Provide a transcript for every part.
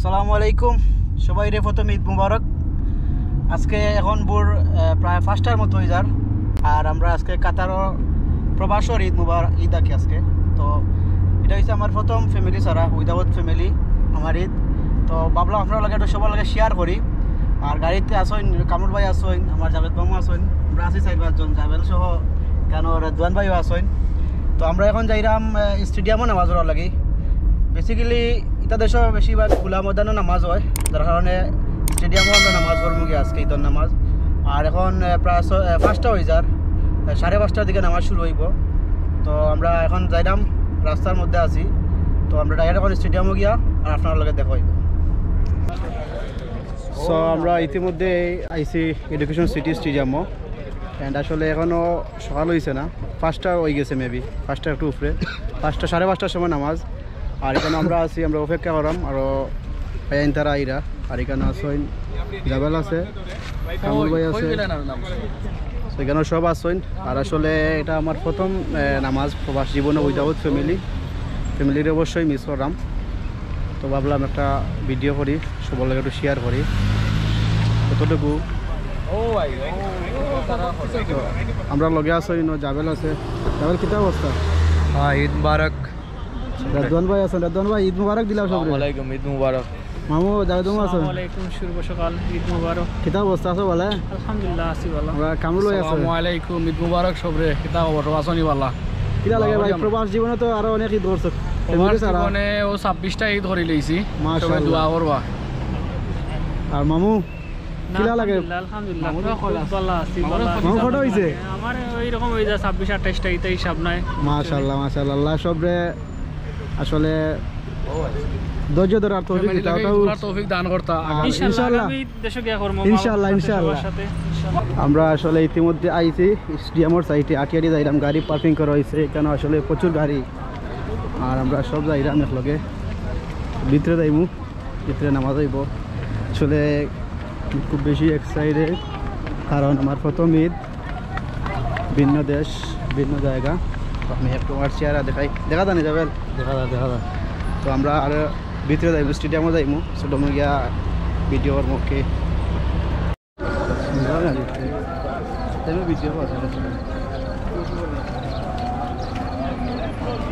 আসসালামু আলাইকুম সবাইরে প্রথম ঈদ মুবারক। আজকে এখন ভোর প্রায় 5টার মতো হয়ে যার, আর আমরা আজকে কাতারও প্রবাসর ঈদ মুবারক ঈদ আঁকি আজকে। তো এটা হচ্ছে আমার প্রথম ফ্যামিলি ছাড়া উইদাউট ফ্যামিলি আমার ঈদ। তো ভাবলাম আপনার লাগে একটু সবার লাগে শেয়ার করি। আর গাড়িতে আসেন কামরুল ভাই আসেন, আমার জাভেদ মামু আসেন, আমরা আছি 4-5 জন, জাভেল সহ কেন রেদওয়ান ভাইও আসেন। তো আমরা এখন যাইরাম স্টেডিয়ামও নামাজ পড়ার লাগি। বেসিক্যালি এটা দেশ বেশিরভাগ খোলা ময়দানে নামাজ হয়, যার কারণে স্টেডিয়ামও আমরা নামাজ পড়বো গিয়ে আজকে ঈদের নামাজ। আর এখন প্রায় 5টা হয়ে যার, 5:30টার দিকে নামাজ শুরু হইব। তো আমরা এখন যাইরাম, রাস্তার মধ্যে আছি। তো আমরা ডাইরেক্ট এখন স্টেডিয়ামও গিয়া আর আপনার লগে দেখা হইব। সো আমরা ইতিমধ্যে আইসি এডুকেশন সিটি স্টেডিয়ামও, অ্যান্ড আসলে এখনও সকাল হয়েছে না, 5টা হয়ে গেছে মেবি, 5টা একটু উপরে, 5টা 5:30টার সময় নামাজ। আর এখানে আমরা আছি, আমরা অপেক্ষা করাম আরও ভাইয়াইন তারা আইরা। আর এখানে আসেন জাবেল আছে, কামরুল ভাই আছে, সেখানেও সব আসেন। আর আসলে এটা আমার প্রথম নামাজ প্রবাস জীবনে উইদাউট ফ্যামিলির অবশ্যই মিস করলাম। তো ভাবলাম একটা ভিডিও করি, সবার লাগে একটু শেয়ার করি কতটুকু। আমরা লগে আছি, জাবেল আছে। জাবেল কিতা অবস্থা? ঈদ মুবারক। রেদওয়ান ভাই আছেন, রেদওয়ান ভাই ঈদ মুবারক দিলাম সব। ওয়ালাইকুম ঈদ মুবারক। মামু জাভেদ মামু আছেন। ওয়ালাইকুম শুভ সকাল, ঈদ মুবারক। কিতা অবস্থা আছে বলে? আলহামদুলিল্লাহ আছি ভালো। আমরা কামরুল ভাই আছে। আসসালামু আলাইকুম ঈদ মুবারক সবরে। কিতা খবর আসনি বালা? কিতা লাগে ভাই, প্রবাস জীবনে তো আরো অনেক ঈদ করছে। তোমার জীবনে ও 26টা ঈদ ধরে লইছি, মাশাআল্লাহ। সবাই দোয়া করবা। আর মামু কিলা লাগে? আলহামদুলিল্লাহ খুব ভালো আছি। মামু ফটো হইছে আমার ওইরকম হয়ে যায় 26-28টা ঈদ হিসাব নাই। মাশাআল্লাহ মাশাআল্লাহ। আল্লাহ সবরে আসলে ধৈর্য ধরার তৌফিক দাও। তৌফিক দান করতা। ইনশাআল্লাহ আমি দেশে গিয়া করব। ইনশাআল্লাহ ইনশাআল্লাহ। আমরা আসলে ইতিমধ্যে আইছি স্টেডিয়ামের সাইডে, আটিয়ারি যাইলাম, গাড়ি পার্কিং করা হয়েছে এখানে, আসলে প্রচুর গাড়ি। আর আমরা সব যাইলাম একলগে, ভিতরে যাইমু, ভিতরে নামাজ হইব। আসলে খুব বেশি এক্সাইটেড, কারণ আমার প্রথম ঈদ, ভিন্ন দেশ ভিন্ন জায়গা। আমি একটু আমার চেহারা দেখা জানি যাবেন, দেখা যায়। তো আমরা আর ভিতরে যাইব, স্টেডিয়ামও যাইমু, স্টেডিয়ামে গিয়া ভিডিওর মুখে ভিডিও।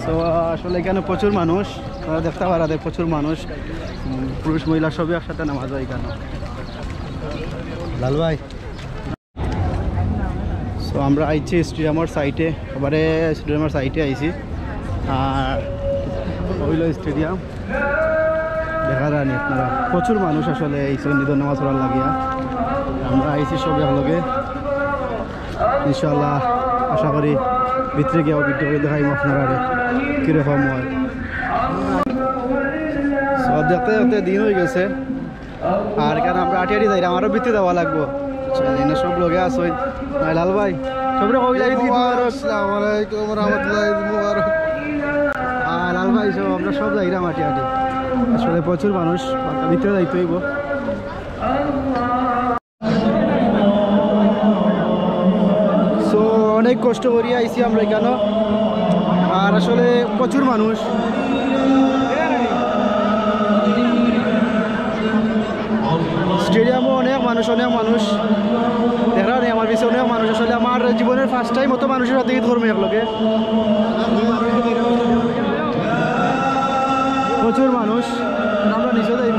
সো আসলে এখানে প্রচুর মানুষ, তারা দেখতে পারা প্রচুর মানুষ, পুরুষ মহিলা সবই একসাথে নামাজ হয় এখানে। লাল ভাই, সো আমরা আইছি স্টেডিয়ামের সাইটে, এবারে স্টেডিয়ামের সাইটে আইছি। আর হইল স্টেডিয়াম, দেখা যায়নি আপনারা, প্রচুর মানুষ আসলে এই ঈদের নামাজ পড়ার লাগিয়া। আমরা আইছি সব একলগে, ইনশাআল্লাহ আশা করি ভিতরে গিয়েও ভিডিও করে দেখাইম আপনারা কীরকম হয়। সব দেখতে দেখতে দিন হয়ে গেছে। আর কেন আমরা আটিয়ারি যাই, আমারও ভিতরে দেওয়া লাগবো। এনে সব লগে আসই। লাল ভাই সবরে কবি লাগে ঈদ মুবারক। আসসালামু আলাইকুম রাহমাতুল্লাহি ঈদ মুবারক। আর লাল ভাই সব আমরা সব যাইরাম আটিয়ারি, আসলে প্রচুর মানুষ, ভিতরে যাইতে হইব। সো অনেক কষ্ট করিয়া আইছি আমরা এখানে, আর আসলে প্রচুর মানুষ। স্টেডিয়ামও অনেক মানুষ দেখা নেই, আমার পিছিয়ে অনেক মানুষ। আসলে আমার জীবনের ফার্স্ট টাইম মতো মানুষের সাথে ঈদ করবো একলগে, প্রচুর মানুষ। আমরা নিচে যাই,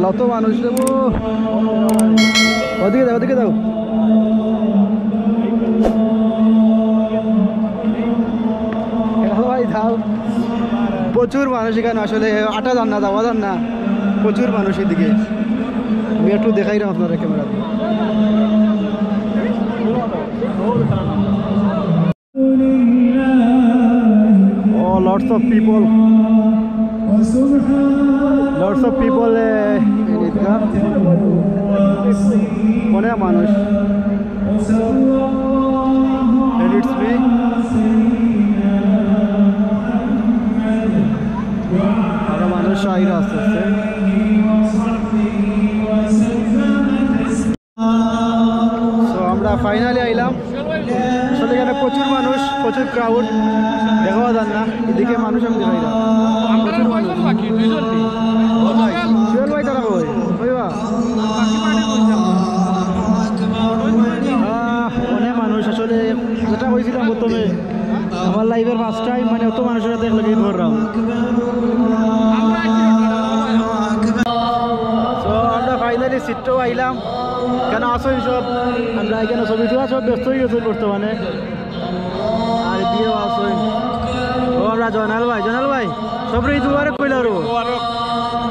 লত মানুষ দেবো। ওদিকে দাও। ভাই দাও, প্রচুর মানুষ এখানে, আসলে আটা যান না, যাওয়া যান না, প্রচুর মানুষ এদিকে। আমি একটু দেখাই রাম আপনারা ক্যামেরাতে। Lots of people অনেক মানুষ। আরো মানুষ আইরা আস্তে আস্তে। আমরা ফাইনালি আইলাম। আসলে এখানে প্রচুর মানুষ, প্রচুর ক্রাউড, দেখাও যান না এদিকে মানুষ আমি দেখাই না। সুহেল ভাই তারা কই কইবা অনেক মানুষ আসলে যেটা কইছিলাম প্রথমে আমার লাইভের ফার্স্ট টাইম মানে অত মানুষের সাথে একলগে ধরলাম। তো আমরা ফাইনালি সিটটাও আইলাম, কেন আসো সব আমরা এখানে ছবি তোলা সব ব্যস্ত হয়ে গেছে বর্তমানে, আর বিয়েও আসো। ও আমরা জয়নাল ভাই সবরে ঈদ মুবারক কইলা আরো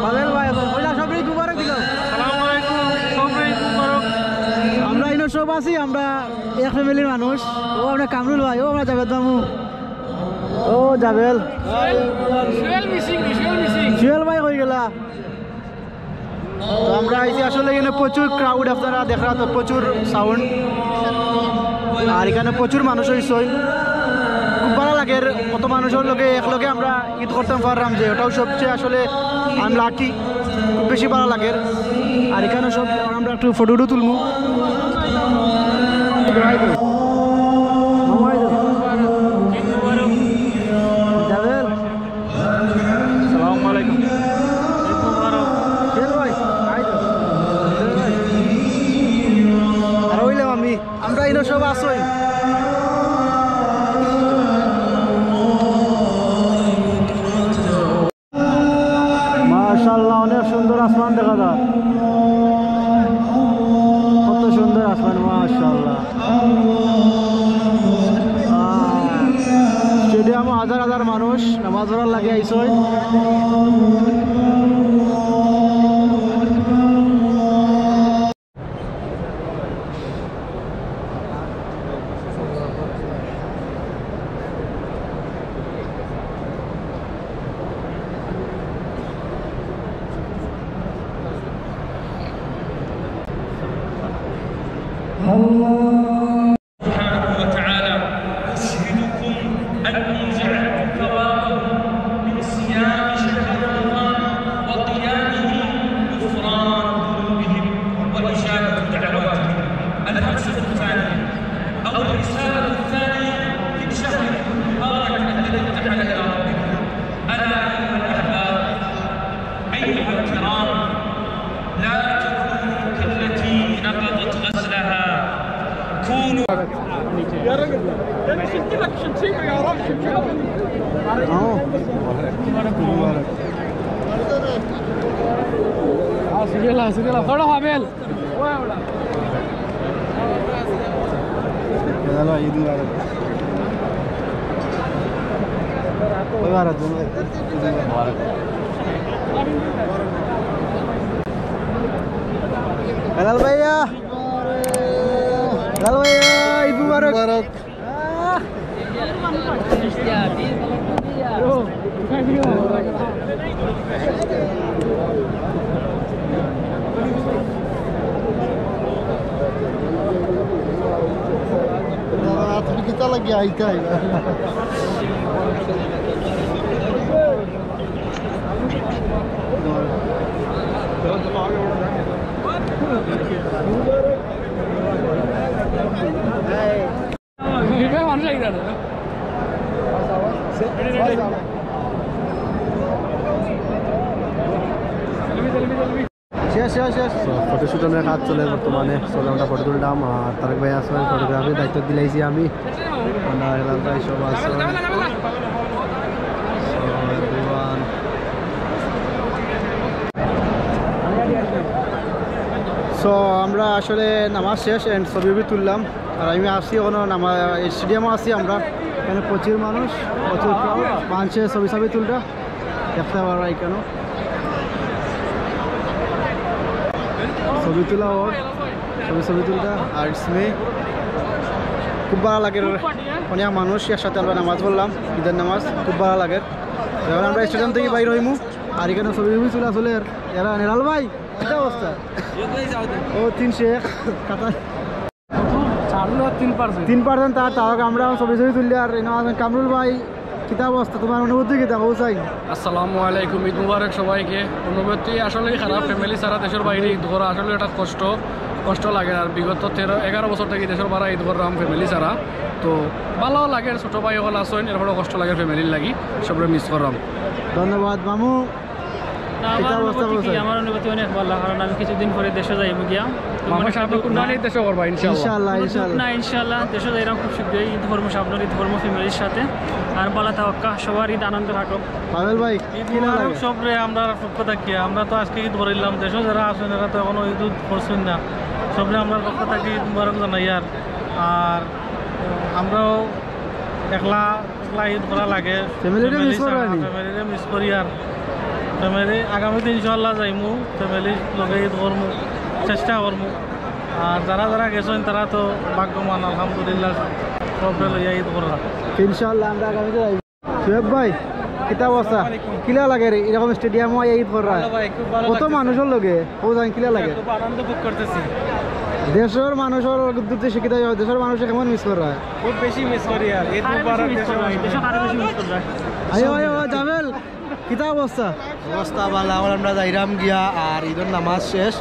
পাবেল ভাই কইলা সবরে ঈদ মুবারক দিলাম। আমরা ইনো সব আছি, আমরা এক ফ্যামিলির মানুষ। ও আমরা কামরুল ভাই, ও আমরা জাভেদ মামু, ও জাভেল সুহেল ভাই হয়ে গেলা। তো আমরা আইছি আসলে এখানে প্রচুর ক্রাউড, আপনারা দেখা তো প্রচুর সাউন্ড, আর এখানে প্রচুর মানুষ হয়েছে। খুব ভালো লাগে কত মানুষের লোকে একলগে আমরা ঈদ করতাম পারলাম, যে ওটাও সবচেয়ে আসলে আমি লাকি, খুব বেশি ভালো লাগে। আর এখানে সব আমরা একটু ফটো তুলবো। আমরা এনে সব আসই মাশাআল্লাহ, অনেক সুন্দর আসমান দেখা যায়, কত সুন্দর আসমান মাশাআল্লাহ। স্টেডিয়ামে হাজার হাজার মানুষ নামাজ পড়ার লাগে আইসই। سبحانه وتعالى أشهدكم أني جعلت ثوابه من صيام شهر رمضان وقيامه غفران ذنوبهم وإجابة دعواتهم. الهمسة الثانية أو الرسالة الثانية من شهر مبارك الذي ارتحل إلى ربكم. ألا أيها الأحباب أيها الكرام، لا تكونوا كالتي نقضت غزلها، كونوا হেলাল ভাইয়া, হেলাল ভাইয়া, ঈদ মুবারক। তুমি কিতা লাগি আইতাই ফটোশুটের কাজ চলে বর্তমানে, চলে আমরা ফটো তুললাম। আর তারেক ভাই আসবেন, ফটোগ্রাফির দায়িত্ব দিলাইছি আমি, হেলাল ভাই সব আসবেন। সো আমরা আসলে নামাজ শেষ এন্ড ছবি তুললাম, আর আমি আসছি ওখানে স্টেডিয়ামও আসছি আমরা, এখানে প্রচুর মানুষ, প্রচুর মানুষে ছবি তুলটা দেখতে পারো এখানে ছবি তোলা ওর ছবি তুলটা। আর ইসমে খুব ভালো লাগে, অনেক মানুষ একসাথে আমরা নামাজ পড়লাম, ঈদের নামাজ খুব ভালো লাগে। এবার আমরা স্টেডিয়াম থেকে বাইর হইমু, আর এখানে ছবি তোলা চলে। এরা নেরাল ভাই কি অবস্থা? ও 301 কাতা 3% তার আমরা ছবি তুললে। আর কামরুল ভাই কিতা অবস্থা, তোমার অনুভূতি কিতা বউ চাই? আসসালামু আলাইকুম, ঈদ মুবারক সবাইকে। অনুভূতি আসলে খারাপ, ফ্যামিলি সারা দেশের বাইরে ঈদ করা আসলে এটা কষ্ট, কষ্ট লাগে আর বিগত 11 বছর থেকে দেশের বারা ঈদ করলাম ফ্যামিলি ছাড়া তো ভালো লাগে ছোট ভাই হল আসেন এরপরে কষ্ট লাগে ফ্যামিলির লাগি সবরে মিস করলাম ধন্যবাদ মামু আমার অনুভূতি অনেক ভালো কারণ আমি কিছুদিন পরে দেশে যাইব গিয়া মামা সাহেব কুরবানি দেশে করবা ইনশাআল্লাহ ইনশাআল্লাহ দেশে যাইরাম খুব শীঘ্রই ঈদ কর্ম সামনের ঈদ কর্ম ফ্যামিলির সাথে আর বালা থাকা সবার ঈদ আনন্দ থাকুক পাবেল ভাই ঈদ মুবারক সবরে আমরা পক্ষ থাকি আমরা তো আজকে ঈদ করিলাম দেশে যারা আছেন এরা তো এখনো ঈদ করছেন না সবরে আমরা পক্ষ থাকি ঈদ মুবারক জানাই আর আমরাও একলা ঈদ করা লাগে ফ্যামিলিরে মিস করি আর ফ্যামিলি আগামীতে ইনশাআল্লাহ যাইমু ফ্যামিলির লগে ঈদ করমু চেষ্টা করমু আর যারা যারা গেছেন তারা তো ভাগ্যবান আলহামদুলিল্লাহ সবরে লইয়া ঈদ করা ইনশাআল্লাহ আমরা আগামীতে যাইব সোহেব ভাই কিতা অবস্থা কিলা লাগে রে এরকম স্টেডিয়াম হয় ঈদ করা কত মানুষের লগে ও জানি কিলা লাগে খুব আনন্দ ভোগ করতেছি দেশের মানুষের দুটি শিক্ষিত দেশের মানুষ কেমন মিস করা খুব বেশি মিস করি আর ঈদ মুবারক দেশে আরো বেশি মিস করবে আয়ো আয়ো জাবেল কিতা অবস্থা অবস্থা ভালো আমরা যাইরাম গিয়া আর ঈদের নামাজ শেষ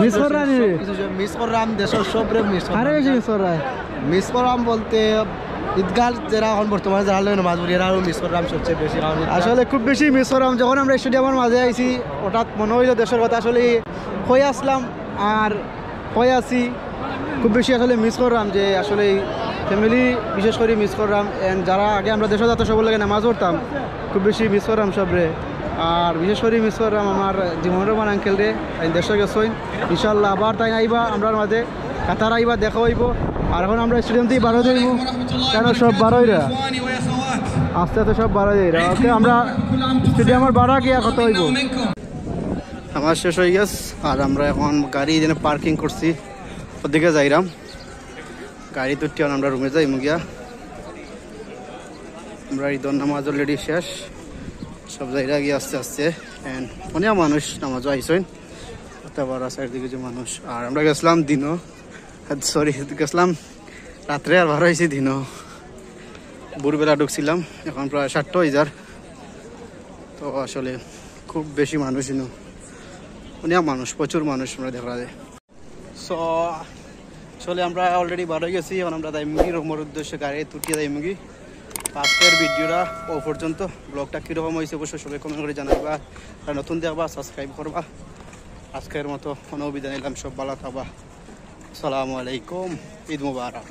মিস করাম মিস করাম দেশের সবরে মিস আরে বেশি মিস করা মিস করাম বলতে ঈদগাহ যারা এখন বর্তমানে যারা নামাজ পড়ি এরাও মিস করাম সবচেয়ে বেশি আসলে খুব বেশি মিস করাম যখন আমরা স্টেডিয়ামের মাঝে আইছি হঠাৎ মনে হইলো দেশের কথা আসলে হয়ে আসলাম আর হয়ে আছি খুব বেশি আসলে মিস করলাম যে আসলে ফ্যামিলি বিশেষ করে মিস করলাম যারা আগে আমরা দেশে যাতে সবার লাগে নামাজ পড়তাম খুব বেশি মিস করলাম সবরে আর বিশেষ করে মিস করলাম আমার জীবনের রহমান আঙ্কেল রে দেশে গেছই ইনশাল্লাহ আবার তাই আইবা আমরা মাঝে কাতার আইবা দেখা হইব আর এখন আমরা স্টেডিয়াম থেকে বারো যাইব কেন সব বারোই রা আস্তে আস্তে সব বারো যাই ওকে আমরা স্টেডিয়ামের বাড়া গিয়া কত হইব আমার শেষ হয়ে গেছে আর আমরা এখন গাড়ি যেন পার্কিং করছি ওদিকে যাইরাম গাড়ি তুটি আমরা রুমে যাই গিয়া আমরা ঈদের নামাজ অলরেডি শেষ সব জায়গা গিয়ে আস্তে আস্তে অনেক মানুষ নামাজও আইসেন তারপর সাইড দিকে যে মানুষ আর আমরা গেছিলাম দিনও সরি গেছিলাম রাত্রে আর ভালো হয়েছি দিনও ভোরবেলা ঢুকছিলাম এখন প্রায় 60,000 তো আসলে খুব বেশি মানুষ অনেক মানুষ প্রচুর মানুষ আমরা দেখা যায় সো আসলে আমরা অলরেডি বার হয়ে গেছি এখন আমরা দাইমুগি রুমের উদ্দেশ্যে গাড়ি তুটিয়ে দাইমুগি আজকের ভিডিওটা ও পর্যন্ত ব্লগটা কীরকম হয়েছে অবশ্যই সবাই কমেন্ট করে জানাবা আর নতুন দেখবা সাবস্ক্রাইব করবা আজকের মতো কোনো বিদায় নিলাম সব ভালো থাকবা আসসালামু আলাইকুম ঈদ মুবারক